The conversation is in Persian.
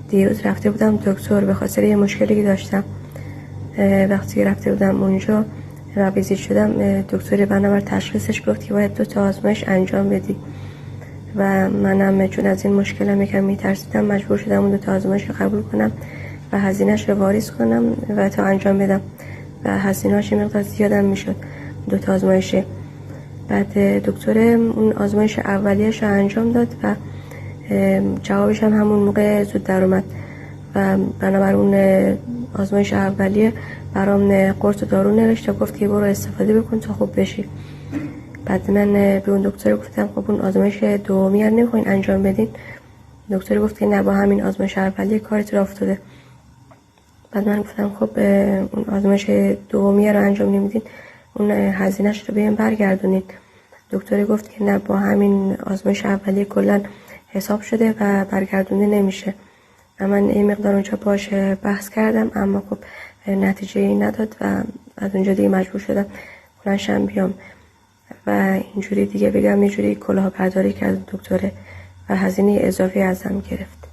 دیروز رفته بودم دکتر به خاطر یه مشکلی که داشتم. وقتی رفته بودم اونجا و ویزیت شدم، دکتر بنابر تشخیصش گفت که باید 2 آزمایش انجام بدی و منم چون از این مشکلم یکم میترسیدم مجبور شدم اون 2 آزمایش رو قبول کنم و هزینه‌اش رو واریز کنم و تا انجام بدم و هزینه‌اش مقدار زیادم میشد 2 آزمایشه. بعد دکتر اون آزمایش اولیه‌اش رو انجام داد و جوابش هم همون موقع زود در اومد و بنابر اون آزمایش اولیه برام قرص و دارو نوشت و گفت که برو استفاده بکن تا خوب بشی. بعد من به اون دکتر گفتم خب اون آزمایش دومی رو نمیخواین انجام بدین؟ دکتر گفت که نه، با همین آزمایش اولیه کارت را افتاده. بعد من گفتم خب اون آزمایش دومی رو انجام نمیدین، اون هزینه‌اش رو بهم برگردونید. دکتر گفت که نه، با همین آزمایش اولیه کلا حساب شده و برگردونده نمیشه. و من این مقدار اونجا باش بحث کردم، اما خب نتیجه ای نداد و از اونجا دیگه مجبور شدم بلنشم بیام و اینجوری دیگه بگم یه جوری کلاهبرداری کرد دکتره و هزینه اضافی ازم گرفت.